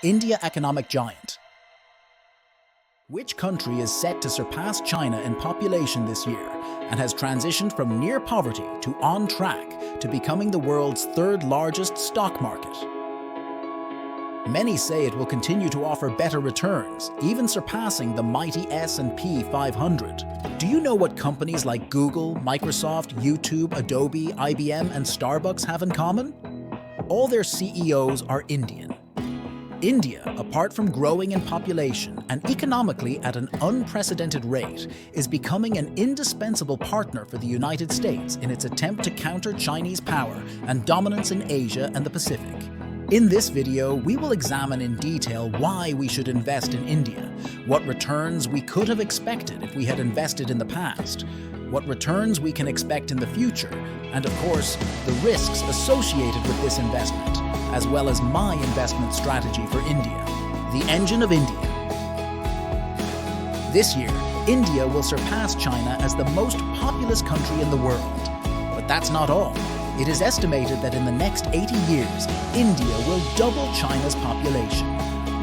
India economic giant. Which country is set to surpass China in population this year and has transitioned from near poverty to on track to becoming the world's third largest stock market? Many say it will continue to offer better returns, even surpassing the mighty S&P 500. Do you know what companies like Google, Microsoft, YouTube, Adobe, IBM, and Starbucks have in common? All their CEOs are Indian. India, apart from growing in population and economically at an unprecedented rate, is becoming an indispensable partner for the United States in its attempt to counter Chinese power and dominance in Asia and the Pacific. In this video, we will examine in detail why we should invest in India, what returns we could have expected if we had invested in the past, what returns we can expect in the future, and of course, the risks associated with this investment, as well as my investment strategy for India, the engine of India. This year, India will surpass China as the most populous country in the world. But that's not all. It is estimated that in the next 80 years, India will double China's population.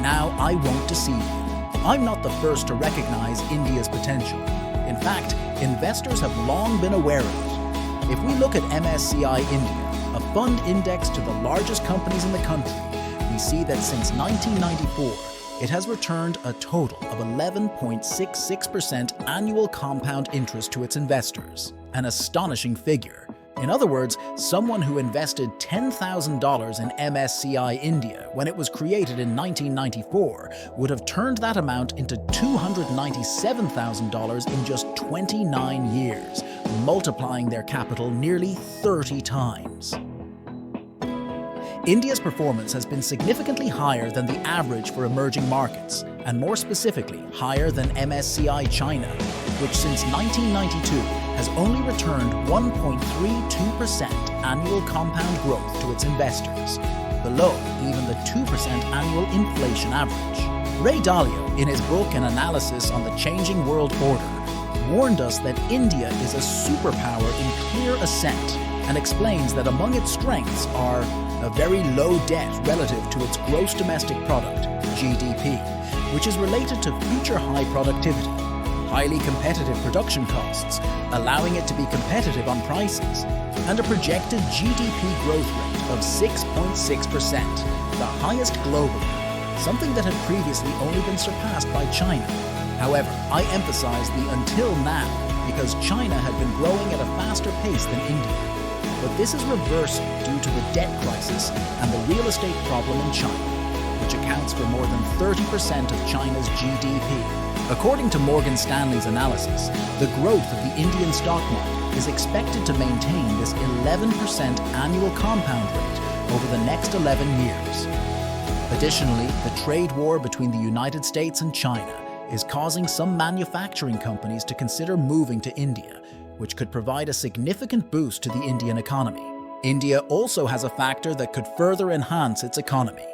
Now, I won't deceive you. I'm not the first to recognize India's potential. In fact, investors have long been aware of it. If we look at MSCI India, a fund index to the largest companies in the country, we see that since 1994, it has returned a total of 11.66% annual compound interest to its investors, an astonishing figure. In other words, someone who invested $10,000 in MSCI India when it was created in 1994 would have turned that amount into $297,000 in just 29 years, multiplying their capital nearly 30 times. India's performance has been significantly higher than the average for emerging markets, and more specifically, higher than MSCI China, which since 1992 has only returned 1.32% annual compound growth to its investors, below even the 2% annual inflation average. Ray Dalio, in his book An Analysis on the Changing World Order, warned us that India is a superpower in clear ascent and explains that among its strengths are a very low debt relative to its gross domestic product, GDP, which is related to future high productivity, highly competitive production costs, allowing it to be competitive on prices, and a projected GDP growth rate of 6.6%, the highest globally, something that had previously only been surpassed by China. However, I emphasize the until now because China had been growing at a faster pace than India. But this is reversing due to the debt crisis and the real estate problem in China, which accounts for more than 30% of China's GDP. According to Morgan Stanley's analysis, the growth of the Indian stock market is expected to maintain this 11% annual compound rate over the next 11 years. Additionally, the trade war between the United States and China is causing some manufacturing companies to consider moving to India, which could provide a significant boost to the Indian economy. India also has a factor that could further enhance its economy.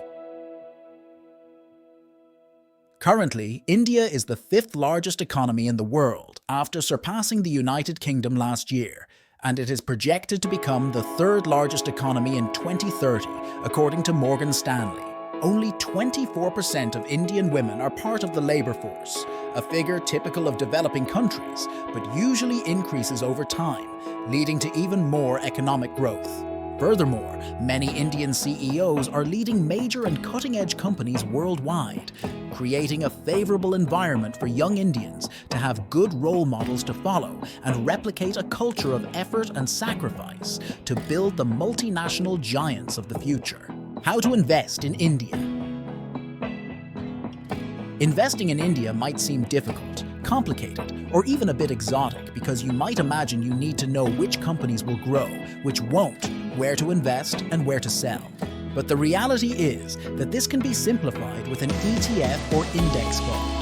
Currently, India is the 5th largest economy in the world after surpassing the United Kingdom last year, and it is projected to become the 3rd largest economy in 2030, according to Morgan Stanley. Only 24% of Indian women are part of the labor force, a figure typical of developing countries, but usually increases over time, leading to even more economic growth. Furthermore, many Indian CEOs are leading major and cutting-edge companies worldwide, creating a favorable environment for young Indians to have good role models to follow and replicate a culture of effort and sacrifice to build the multinational giants of the future. How to invest in India. Investing in India might seem difficult, complicated, or even a bit exotic because you might imagine you need to know which companies will grow, which won't, where to invest, and where to sell. But the reality is that this can be simplified with an ETF or index fund.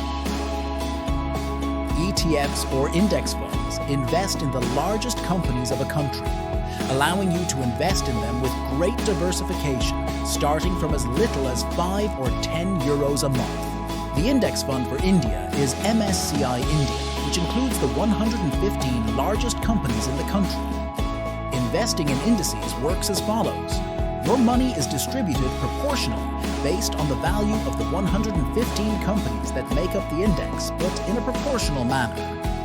ETFs or index funds invest in the largest companies of a country, allowing you to invest in them with great diversification, starting from as little as 5 or 10 euros a month. The index fund for India is MSCI India, which includes the 115 largest companies in the country. Investing in indices works as follows. Your money is distributed proportionally based on the value of the 115 companies that make up the index, but in a proportional manner.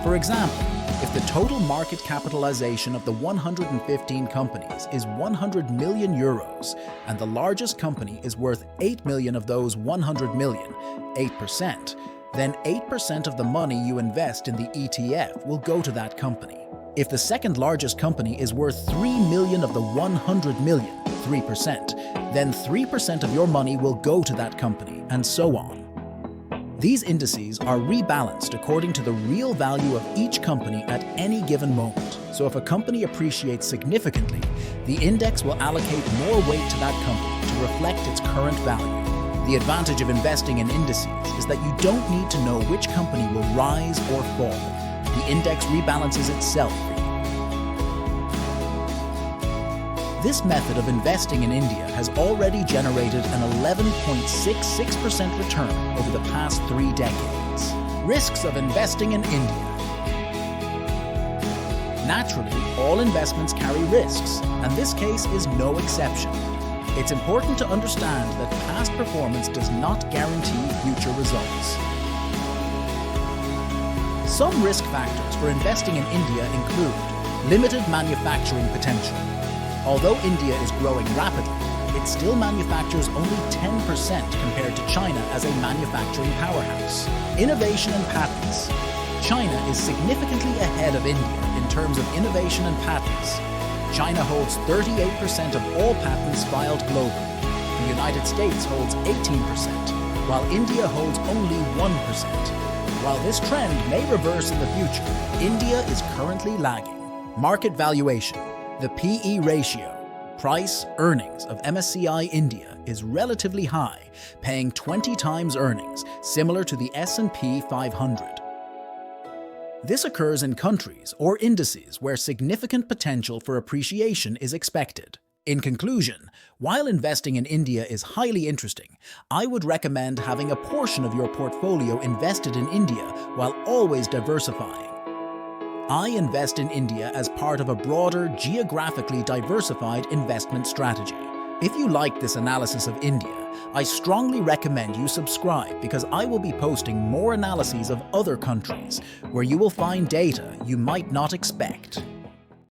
For example, if the total market capitalization of the 115 companies is 100 million euros and the largest company is worth 8 million of those 100 million, 8%, then 8% of the money you invest in the ETF will go to that company. If the second largest company is worth 3 million of the 100 million, 3%, then 3% of your money will go to that company, and so on. These indices are rebalanced according to the real value of each company at any given moment. So if a company appreciates significantly, the index will allocate more weight to that company to reflect its current value. The advantage of investing in indices is that you don't need to know which company will rise or fall. The index rebalances itself for you. This method of investing in India has already generated an 11.66% return over the past 3 decades. Risks of investing in India. Naturally, all investments carry risks, and this case is no exception. It's important to understand that past performance does not guarantee future results. Some risk factors for investing in India include limited manufacturing potential. Although India is growing rapidly, it still manufactures only 10% compared to China as a manufacturing powerhouse. Innovation and patents. China is significantly ahead of India in terms of innovation and patents. China holds 38% of all patents filed globally. The United States holds 18%, while India holds only 1%. While this trend may reverse in the future, India is currently lagging. Market valuation. The PE ratio, price earnings of MSCI India, is relatively high, paying 20 times earnings, similar to the S&P 500. This occurs in countries or indices where significant potential for appreciation is expected. In conclusion, while investing in India is highly interesting, I would recommend having a portion of your portfolio invested in India while always diversifying. I invest in India as part of a broader, geographically diversified investment strategy. If you like this analysis of India, I strongly recommend you subscribe because I will be posting more analyses of other countries where you will find data you might not expect.